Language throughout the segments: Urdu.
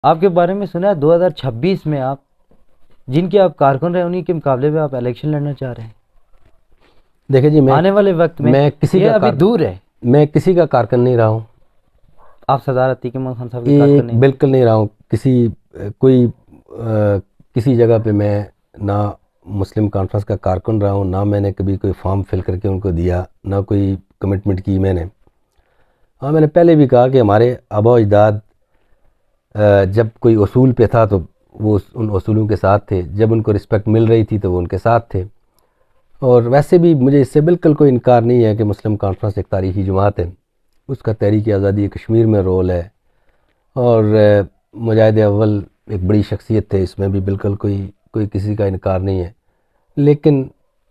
آپ کے بارے میں سنا ہے 2026 میں آپ جن کے آپ کارکن رہے انہی کے مقابلے میں آپ الیکشن لڑنا چاہ رہے ہیں. دیکھیں جی، آنے والے وقت میں یہ ابھی دور ہے. میں کسی کا کارکن نہیں رہا ہوں. آپ سردار عتیق احمد خان صاحب کے کارکن نہیں؟ بالکل نہیں رہا ہوں. کسی جگہ پہ میں نہ مسلم کانفرنس کا کارکن رہا ہوں، نہ میں نے کبھی کوئی فارم فل کر کے ان کو دیا، نہ کوئی کمٹمنٹ کی میں نے. ہاں، میں نے پہلے بھی کہا کہ ہمارے آبا و اجداد جب کوئی اصول پہ تھا تو وہ ان اصولوں کے ساتھ تھے، جب ان کو رسپیکٹ مل رہی تھی تو وہ ان کے ساتھ تھے. اور ویسے بھی مجھے اس سے بالکل کوئی انکار نہیں ہے کہ مسلم کانفرنس ایک تاریخی جماعت ہے، اس کا تحریک آزادی کشمیر میں رول ہے، اور مجاہد اول ایک بڑی شخصیت تھے، اس میں بھی بالکل کوئی کسی کا انکار نہیں ہے. لیکن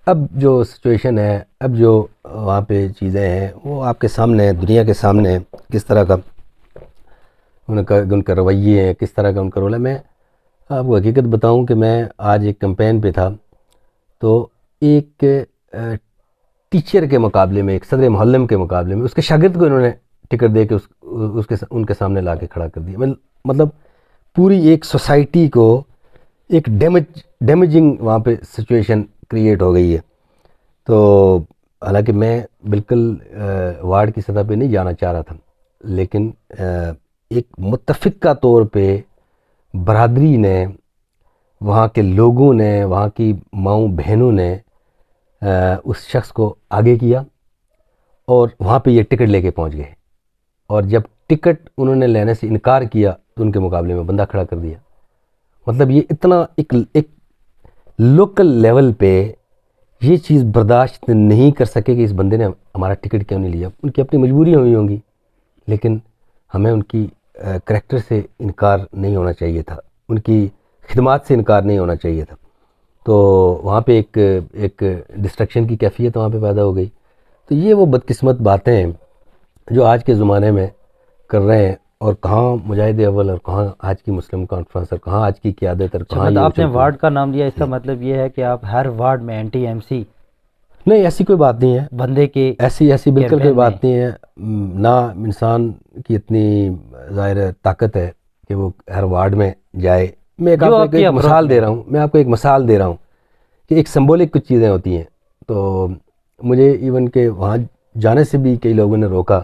اب جو سچویشن ہے، اب جو وہاں پہ چیزیں ہیں وہ آپ کے سامنے ہیں، دنیا کے سامنے ہیں، کس طرح کا ان کا رویے ہیں، کس طرح کا ان کا رول ہے. میں آپ کو حقیقت بتاؤں کہ میں آج ایک کمپین پہ تھا، تو ایک ٹیچر کے مقابلے میں، ایک صدر معلم کے مقابلے میں اس کے شاگرد کو انہوں نے ٹکٹ دے کے ان کے سامنے لا کے کھڑا کر دیا. مطلب پوری ایک سوسائٹی کو ایک ڈیمیجنگ وہاں پہ سچویشن کریٹ ہو گئی ہے. تو حالانکہ میں بالکل وارڈ کی سطح پہ نہیں جانا چاہ رہا تھا، لیکن ایک متفقہ طور پہ برادری نے، وہاں کے لوگوں نے، وہاں کی ماؤں بہنوں نے اس شخص کو آگے کیا اور وہاں پہ یہ ٹکٹ لے کے پہنچ گئے. اور جب ٹکٹ انہوں نے لینے سے انکار کیا تو ان کے مقابلے میں بندہ کھڑا کر دیا. مطلب یہ اتنا ایک لوکل لیول پہ یہ چیز برداشت نہیں کر سکے کہ اس بندے نے ہمارا ٹکٹ کیوں نہیں لیا. ان کی اپنی مجبوریاں ہوئی ہوں گی، لیکن ہمیں ان کی کریکٹر سے انکار نہیں ہونا چاہیے تھا، ان کی خدمات سے انکار نہیں ہونا چاہیے تھا. تو وہاں پہ ایک ڈسٹرکشن کی کیفیت وہاں پہ پیدا ہو گئی. تو یہ وہ بدقسمت باتیں ہیں جو آج کے زمانے میں کر رہے ہیں، اور کہاں مجاہد اول اور کہاں آج کی مسلم کانفرنس اور کہاں آج کی قیادت اور کہاں یہ آپ نے وارڈ کا نام لیا، اس کا مطلب یہ ہے کہ آپ ہر وارڈ میں اینٹی ایم سی؟ نہیں، ایسی کوئی بات نہیں ہے بندے کے ایسی بالکل کوئی بات نہیں ہے. نہ انسان کی اتنی ظاہر طاقت ہے کہ وہ ہر وارڈ میں جائے. میں آپ کو ایک مثال دے رہا ہوں کہ ایک سمبولک کچھ چیزیں ہوتی ہیں. تو مجھے ایون کہ وہاں جانے سے بھی کئی لوگوں نے روکا،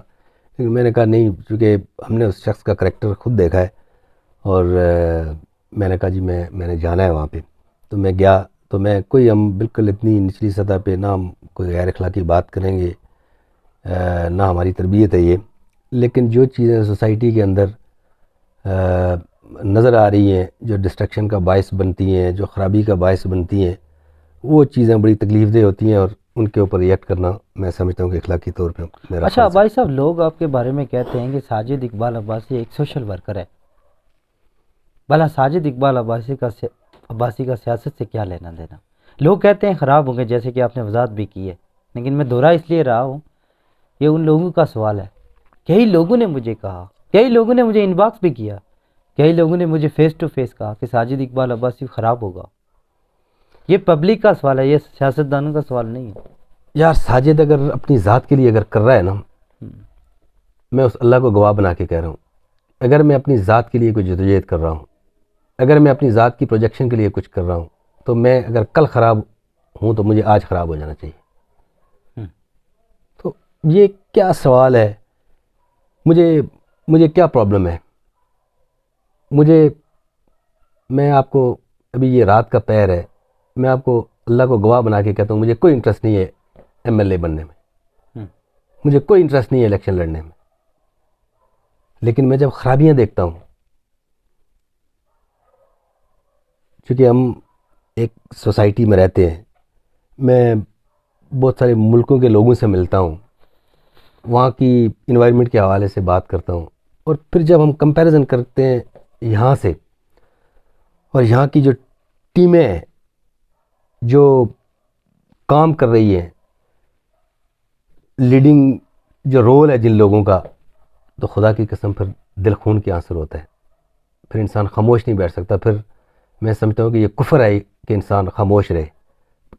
لیکن میں نے کہا نہیں، چونکہ ہم نے اس شخص کا کریکٹر خود دیکھا ہے، اور میں نے کہا جی میں نے جانا ہے وہاں پہ. تو میں گیا. تو ہم بالکل اتنی نچلی سطح پہ نہ ہم کوئی غیر اخلاقی بات کریں گے، نہ ہماری تربیت ہے یہ. لیکن جو چیزیں سوسائٹی کے اندر نظر آ رہی ہیں، جو ڈسٹرکشن کا باعث بنتی ہیں، جو خرابی کا باعث بنتی ہیں، وہ چیزیں بڑی تکلیف دہ ہوتی ہیں، اور ان کے اوپر ریئیکٹ کرنا میں سمجھتا ہوں کہ اخلاقی طور پہ میرا اچھا بھائی صاحب، لوگ آپ کے بارے میں کہتے ہیں کہ ساجد اقبال عباسی ایک سوشل ورکر ہے. بھلا ساجد اقبال عباسی کا سیاست سے کیا لینا دینا؟ لوگ کہتے ہیں خراب ہوں گے، جیسے کہ آپ نے وضاحت بھی کی ہے، لیکن میں دوہرا اس لیے رہا ہوں، یہ ان لوگوں کا سوال ہے. کئی لوگوں نے مجھے کہا، کئی لوگوں نے مجھے ان باکس بھی کیا، کئی لوگوں نے مجھے فیس ٹو فیس کہا کہ ساجد اقبال عباسی خراب ہوگا. یہ پبلک کا سوال ہے، یہ سیاستدانوں کا سوال نہیں ہے. یار ساجد اگر اپنی ذات کے لیے اگر کر رہا ہے نا، میں اس اللہ کو گواہ بنا کے کہہ رہا ہوں، اگر میں اپنی ذات کے لیے کوئی جدوجہد کر رہا ہوں، اگر میں اپنی ذات کی پروجیکشن کے لیے کچھ کر رہا ہوں، تو میں اگر کل خراب ہوں تو مجھے آج خراب ہو جانا چاہیے. تو یہ کیا سوال ہے؟ مجھے کیا پرابلم ہے؟ میں آپ کو ابھی یہ رات کا پیر ہے، میں آپ کو اللہ کو گواہ بنا کے کہتا ہوں، مجھے کوئی انٹرسٹ نہیں ہے ایم ایل اے بننے میں، مجھے کوئی انٹرسٹ نہیں ہے الیکشن لڑنے میں. لیکن میں جب خرابیاں دیکھتا ہوں، چونکہ ہم ایک سوسائٹی میں رہتے ہیں، میں بہت سارے ملکوں کے لوگوں سے ملتا ہوں، وہاں کی انوائرمنٹ کے حوالے سے بات کرتا ہوں، اور پھر جب ہم کمپیریزن کرتے ہیں یہاں سے اور یہاں کی جو ٹیمیں ہیں جو کام کر رہی ہیں، لیڈنگ جو رول ہے جن لوگوں کا، تو خدا کی قسم پھر دل خون کے آنسر ہوتا ہے. پھر انسان خاموش نہیں بیٹھ سکتا. پھر میں سمجھتا ہوں کہ یہ کفر ہے کہ انسان خاموش رہے،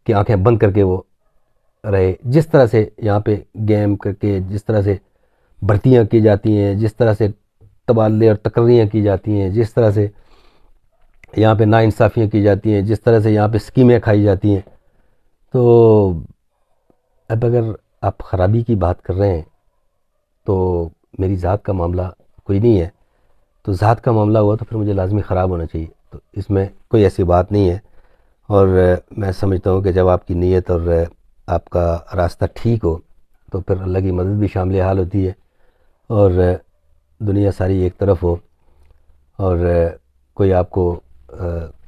کہ آنکھیں بند کر کے وہ رہے. جس طرح سے یہاں پہ گیم کر کے، جس طرح سے بھرتیاں کی جاتی ہیں، جس طرح سے تبادلے اور تقرریاں کی جاتی ہیں، جس طرح سے یہاں پہ ناانصافیاں کی جاتی ہیں، جس طرح سے یہاں پہ اسکیمیں کھائی جاتی ہیں، تو اب اگر آپ خرابی کی بات کر رہے ہیں تو میری ذات کا معاملہ کوئی نہیں ہے، تو ذات کا معاملہ ہوا تو پھر مجھے لازمی خراب ہونا چاہیے، تو اس میں کوئی ایسی بات نہیں ہے۔ اور میں سمجھتا ہوں کہ جب آپ کی نیت اور آپ کا راستہ ٹھیک ہو تو پھر اللہ کی مدد بھی شامل حال ہوتی ہے، اور دنیا ساری ایک طرف ہو، اور کوئی آپ کو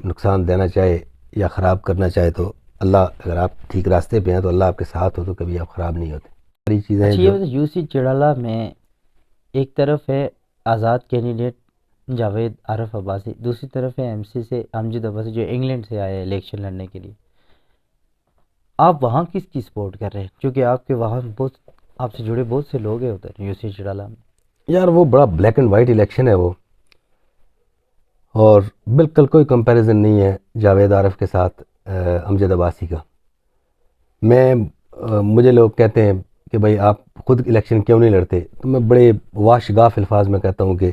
نقصان دینا چاہے یا خراب کرنا چاہے تو اللہ، اگر آپ ٹھیک راستے پہ ہیں تو اللہ آپ کے ساتھ ہو تو کبھی آپ خراب نہیں ہوتے۔ ساری چیزیں اچھا جو یہ یو سی چڑالہ میں ایک طرف ہے آزاد کینڈیڈیٹ جاوید عارف عباسی، دوسری طرف ہے ایم سی سے امجد عباسی جو انگلینڈ سے آئے الیکشن لڑنے کے لیے، آپ وہاں کس کی سپورٹ کر رہے ہیں؟ کیونکہ آپ کے وہاں بہت آپ سے جڑے بہت سے لوگ ہیں ادھر یو سی چڑالہ میں۔ یار وہ بڑا بلیک اینڈ وائٹ الیکشن ہے وہ، اور بالکل کوئی کمپیریزن نہیں ہے جاوید عارف کے ساتھ امجد عباسی کا۔ مجھے لوگ کہتے ہیں کہ بھائی آپ خود الیکشن کیوں نہیں لڑتے، تو میں بڑے واشگاف الفاظ میں کہتا ہوں کہ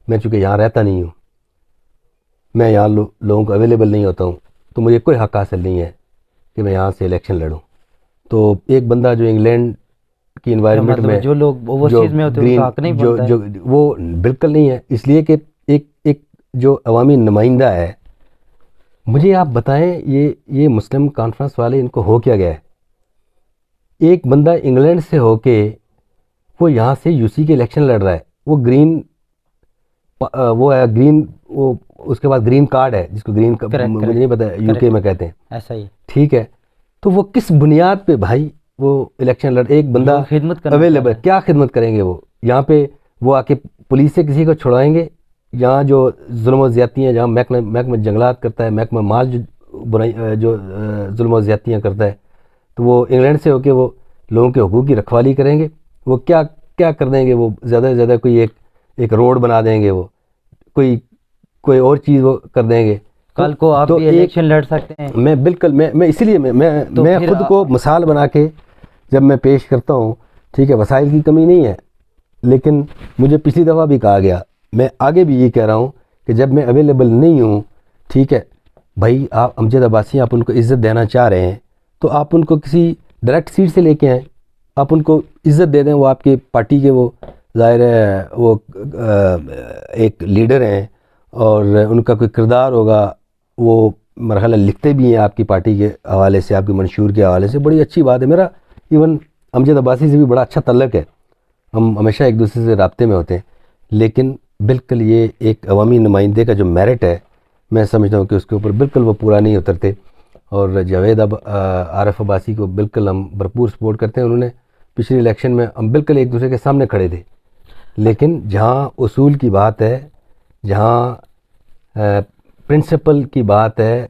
میں چونکہ یہاں رہتا نہیں ہوں، میں یہاں لوگوں کو اویلیبل نہیں ہوتا ہوں، تو مجھے کوئی حق حاصل نہیں ہے کہ میں یہاں سے الیکشن لڑوں۔ تو ایک بندہ جو انگلینڈ کی انوائرمنٹ میں، جو لوگ اوورسیز میں ہوتے ہیں ان کا حق نہیں بنتا ہے۔ وہ بالکل نہیں ہے، اس لیے کہ ایک جو عوامی نمائندہ ہے، مجھے آپ بتائیں یہ مسلم کانفرنس والے ان کو ہو کیا گیا ہے؟ ایک بندہ انگلینڈ سے ہو کے وہ یہاں سے یو سی کے الیکشن لڑ رہا ہے، وہ گرین وہ ہے گرین، وہ اس کے بعد گرین کارڈ ہے جس کو گرین مجھے نہیں پتا یو کے میں کہتے ہیں، ایسا ہی ٹھیک ہے؟ تو وہ کس بنیاد پہ بھائی وہ الیکشن لڑ، ایک بندہ خدمت اویلیبل، کیا خدمت کریں گے وہ یہاں پہ؟ وہ آ کے پولیس سے کسی کو چھڑائیں گے؟ یہاں جو ظلم و زیادتیاں، جہاں محکمہ جنگلات کرتا ہے، محکمہ مال جو ظلم و زیادتیاں کرتا ہے، تو وہ انگلینڈ سے ہو کے وہ لوگوں کے حقوق کی رکھوالی کریں گے؟ وہ کیا کر دیں گے؟ وہ زیادہ سے زیادہ کوئی ایک روڈ بنا دیں گے، وہ کوئی اور چیز وہ کر دیں گے۔ کل کو آپ بھی الیکشن لڑ سکتے ہیں۔ میں بالکل میں اسی لیے میں خود کو مثال بنا کے جب میں پیش کرتا ہوں، ٹھیک ہے، وسائل کی کمی نہیں ہے، لیکن مجھے پچھلی دفعہ بھی کہا گیا، میں آگے بھی یہ کہہ رہا ہوں کہ جب میں اویلیبل نہیں ہوں، ٹھیک ہے بھائی، آپ امجد عباسی آپ ان کو عزت دینا چاہ رہے ہیں تو آپ ان کو کسی ڈائریکٹ سیٹ سے لے کے آئیں، آپ ان کو عزت دے دیں، وہ آپ کے پارٹی کے وہ ظاہر ہے وہ ایک لیڈر ہیں اور ان کا کوئی کردار ہوگا، وہ مرحلہ لکھتے بھی ہیں آپ کی پارٹی کے حوالے سے، آپ کے منشور کے حوالے سے، بڑی اچھی بات ہے۔ میرا ایون امجد عباسی سے بھی بڑا اچھا تعلق ہے، ہم ہمیشہ ایک دوسرے سے رابطے میں ہوتے ہیں، لیکن بالکل یہ ایک عوامی نمائندے کا جو میرٹ ہے، میں سمجھتا ہوں کہ اس کے اوپر بالکل وہ پورا نہیں اترتے، اور جاوید عارف عباسی کو بالکل ہم بھرپور سپورٹ کرتے ہیں۔ انہوں نے پچھلے الیکشن میں ہم بالکل ایک دوسرے کے سامنے کھڑے تھے، لیکن جہاں اصول کی بات ہے، جہاں پرنسپل کی بات ہے،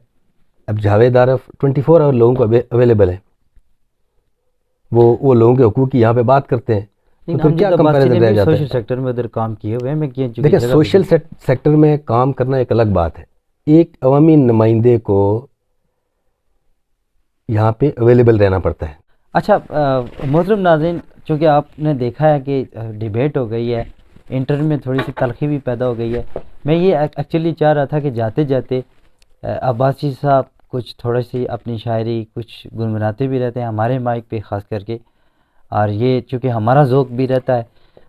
اب جاوید عارف 24 آور لوگوں کو اویلیبل ہے، وہ لوگوں کے حقوق کی یہاں پہ بات کرتے ہیں، تو پھر کیا کمپیریزن رہ جاتا ہے؟ سوشل سیکٹر میں ادھر کام کیے ہوئے ہیں، میں دیکھیں سوشل سیکٹر میں کام کرنا ایک الگ بات ہے، ایک عوامی نمائندے کو یہاں پہ اویلیبل رہنا پڑتا ہے۔ اچھا محترم ناظرین، چونکہ آپ نے دیکھا ہے کہ ڈیبیٹ ہو گئی ہے، انٹرویو میں تھوڑی سی تلخی بھی پیدا ہو گئی ہے، میں یہ ایکچولی چاہ رہا تھا کہ جاتے جاتے عباسی صاحب کچھ تھوڑی سی اپنی شاعری کچھ گنگناتے بھی رہتے ہیں ہمارے مائک پہ خاص کر کے، اور یہ چونکہ ہمارا ذوق بھی رہتا ہے،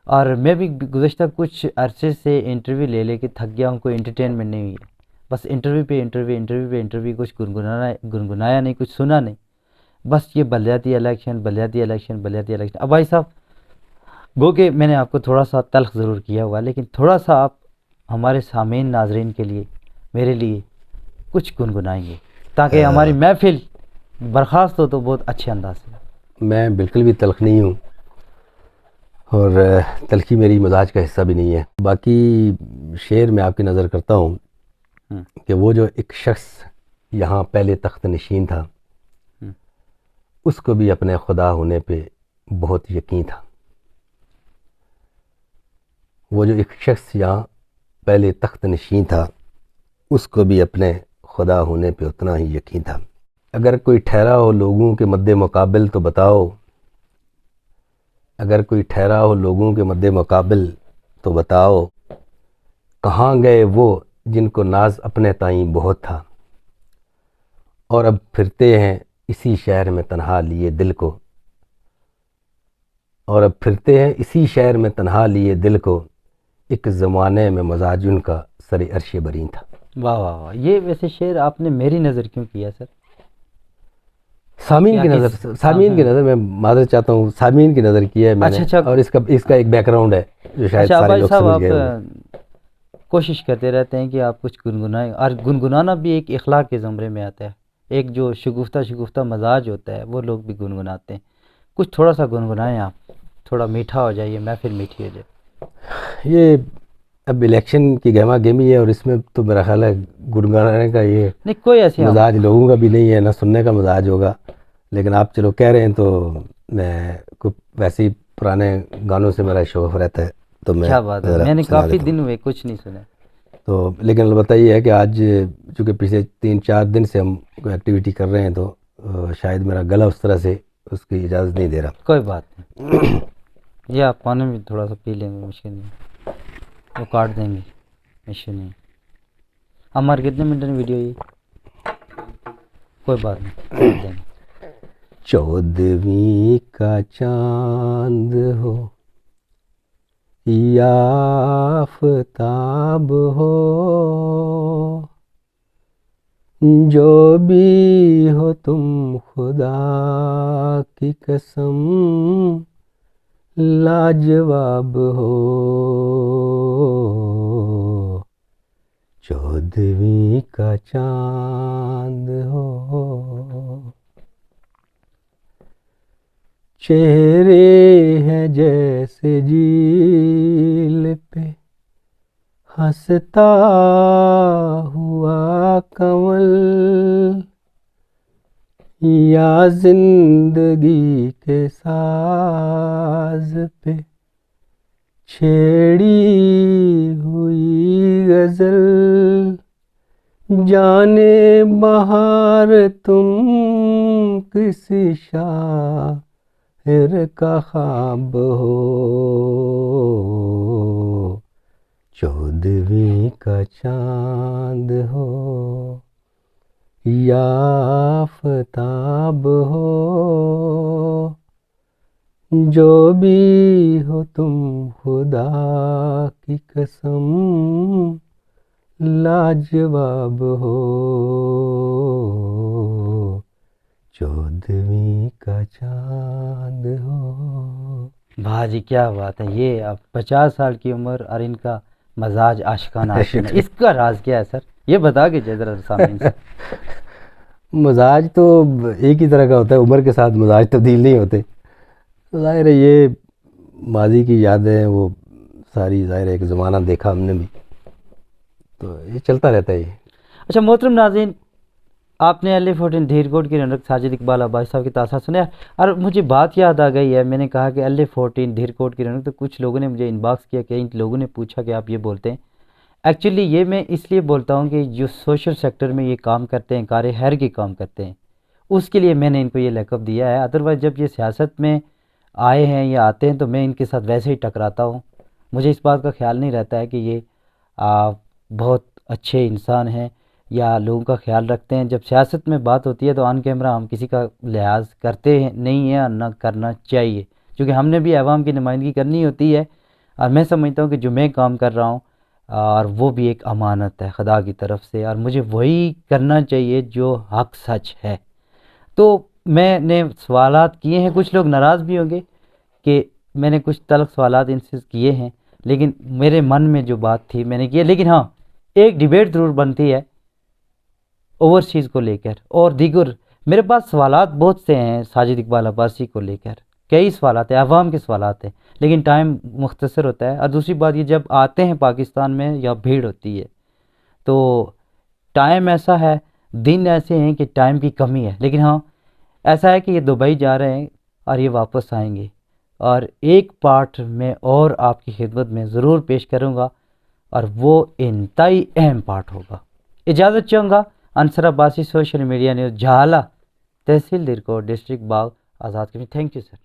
اور میں بھی گزشتہ کچھ عرصے سے انٹرویو لے کے تھک گیا ہوں، کوئی انٹرٹینمنٹ نہیں ہوئی ہے، بس انٹرویو پہ انٹرویو، کچھ گنگنایا نہیں، کچھ سنا نہیں، بس یہ بلدیاتی الیکشن۔ اب بھائی صاحب گو کہ میں نے آپ کو تھوڑا سا تلخ ضرور کیا ہوا، لیکن تھوڑا سا آپ ہمارے سامعین ناظرین کے لیے، میرے لیے کچھ گنگنائیں گے تاکہ ہماری محفل برخاست ہو تو بہت اچھے انداز سے۔ میں بالکل بھی تلخ نہیں ہوں، اور تلخی میری مزاج کا حصہ بھی نہیں ہے۔ باقی شعر میں آپ کی نظر کرتا ہوں کہ وہ جو ایک شخص یہاں پہلے تخت نشین تھا، اس کو بھی اپنے خدا ہونے پہ بہت یقین تھا۔ وہ جو ایک شخص یہاں پہلے تخت نشین تھا، اس کو بھی اپنے خدا ہونے پہ اتنا ہی یقین تھا۔ اگر کوئی ٹھہرا ہو لوگوں کے مد مقابل تو بتاؤ، اگر کوئی ٹھہرا ہو لوگوں کے مد مقابل تو بتاؤ، کہاں گئے وہ جن کو ناز اپنے تائیں بہت تھا، اور اب پھرتے ہیں اسی شہر میں تنہا لیے دل کو، اور اب پھرتے ہیں اسی شہر میں تنہا لیے دل کو، ایک زمانے میں مزاج ان کا سر عرش برین تھا۔ واہ واہ واہ، یہ ویسے شعر آپ نے میری نظر کیوں کیا سر؟ سامعین کی نظر، سامعین کی نظر میں معذرت چاہتا ہوں، سامعین کی نظر کیا ہے میں نے، اچھا اور اس کا ایک بیک گراؤنڈ ہے جو شاید اچھا سارے عباس لوگ صاحب، سمجھ گئے ہوں گے۔ آپ کوشش کرتے رہتے ہیں کہ آپ کچھ گنگنائیں، اور گنگنانا بھی ایک اخلاق کے زمرے میں آتا ہے۔ ایک جو شگفتہ مزاج ہوتا ہے وہ لوگ بھی گنگناتے ہیں، کچھ تھوڑا سا گنگنائیں آپ، تھوڑا میٹھا ہو جائے، محفل میٹھی ہو جائے۔ یہ اب الیکشن کی گہما گہمی ہے، اور اس میں تو میرا خیال ہے گنگنانے کا یہ نہیں کوئی ایسی مزاج لوگوں کا بھی نہیں ہے، نہ سننے کا مزاج ہوگا، لیکن آپ چلو کہہ رہے ہیں تو میں ویسے ہی پرانے گانوں سے میرا شوق رہتا ہے، تو میں کیا بات ہے، میں نے کافی دن ہوئے کچھ نہیں سنا تو، لیکن البتہ یہ ہے کہ آج چونکہ پچھلے 3-4 دن سے ہم کوئی ایکٹیویٹی کر رہے ہیں تو شاید میرا گلا اس طرح سے اس کی اجازت نہیں دے رہا۔ کوئی بات نہیں، یہ آپ پانی میں تھوڑا سا پی لیں گے، مشکل نہیں، وہ کاٹ دیں گے، ایشو نہیں۔ ہمارے کتنے منٹ کی ویڈیو یہ؟ کوئی بات نہیں، کاٹ دیں گے۔ 14ویں کا چاند ہو یا آفتاب ہو، جو بھی ہو تم خدا کی قسم لاجواب ہو، 14ویں کا چاند ہو۔ چہرے ہیں جیسے جھیل پہ ہنستا ہوا کنول، یا زندگی کے ساز پہ چھیڑی ہوئی غزل، جانے بہار تم کسی شاعر کا خواب ہو، 14ویں کا چاند ہو یا آفتاب ہو، جو بھی ہو تم خدا کی قسم لاجواب ہو، 14ویں کا چاند ہو۔ واہ جی کیا بات ہے، یہ اب 50 سال کی عمر اور ان کا مزاج عاشقانہ عاشقانہ، اس کا راز کیا ہے سر؟ یہ بتا کے ذرا سامعین سے۔ مزاج تو ایک ہی طرح کا ہوتا ہے، عمر کے ساتھ مزاج تبدیل نہیں ہوتے، ظاہر ہے یہ ماضی کی یادیں وہ ساری، ظاہر ہے ایک زمانہ دیکھا ہم نے بھی، تو یہ چلتا رہتا ہے یہ۔ اچھا محترم ناظرین، آپ نے LA14 دھیر کوٹ کی رونق ساجد اقبال عباسی صاحب کی تاثرات سنیا، اور مجھے بات یاد آ گئی ہے، میں نے کہا کہ LA14 دھیر کوٹ کی رونق، تو کچھ لوگوں نے مجھے انباکس کیا کہ ان لوگوں نے پوچھا کہ آپ یہ بولتے ہیں۔ ایکچولی یہ میں اس لیے بولتا ہوں کہ جو سوشل سیکٹر میں یہ کام کرتے ہیں، کار خیر کے کام کرتے ہیں، اس کے لیے میں نے ان کو یہ لقب دیا ہے۔ ادروائز جب یہ سیاست میں آئے ہیں یا آتے ہیں تو میں ان کے ساتھ ویسے ہی ٹکراتا ہوں، مجھے اس بات کا خیال نہیں رہتا ہے کہ یہ بہت اچھے انسان ہیں یا لوگوں کا خیال رکھتے ہیں۔ جب سیاست میں بات ہوتی ہے تو آن کیمرہ ہم کسی کا لحاظ کرتے ہیں نہیں ہیں، اور نہ کرنا چاہیے، کیونکہ ہم نے بھی عوام کی نمائندگی کرنی ہوتی ہے، اور میں سمجھتا ہوں کہ جو میں کام کر رہا ہوں اور وہ بھی ایک امانت ہے خدا کی طرف سے، اور مجھے وہی کرنا چاہیے جو حق سچ ہے۔ تو میں نے سوالات کیے ہیں، کچھ لوگ ناراض بھی ہوں گے کہ میں نے کچھ تلخ سوالات ان سے کیے ہیں، لیکن میرے من میں جو بات تھی میں نے کی ہے۔ لیکن ہاں ایک ڈیبیٹ ضرور بنتی ہے اوورسیز کو لے کر، اور دیگر میرے پاس سوالات بہت سے ہیں ساجد اقبال عباسی کو لے کر، کئی سوالات ہیں، عوام کے سوالات ہیں، لیکن ٹائم مختصر ہوتا ہے۔ اور دوسری بات یہ جب آتے ہیں پاکستان میں یا بھیڑ ہوتی ہے تو ٹائم ایسا ہے، دن ایسے ہیں کہ ٹائم کی کمی ہے، لیکن ہاں ایسا ہے کہ یہ دبئی جا رہے ہیں اور یہ واپس آئیں گے، اور ایک پارٹ میں اور آپ کی خدمت میں ضرور پیش کروں گا، اور وہ انتہائی اہم پارٹ ہوگا۔ اجازت چاہوں گا، Ansar Abbasi, social media news, Jhala, tehsil Dhirkot, district Bagh, Azad Kashmir. Thank you sir.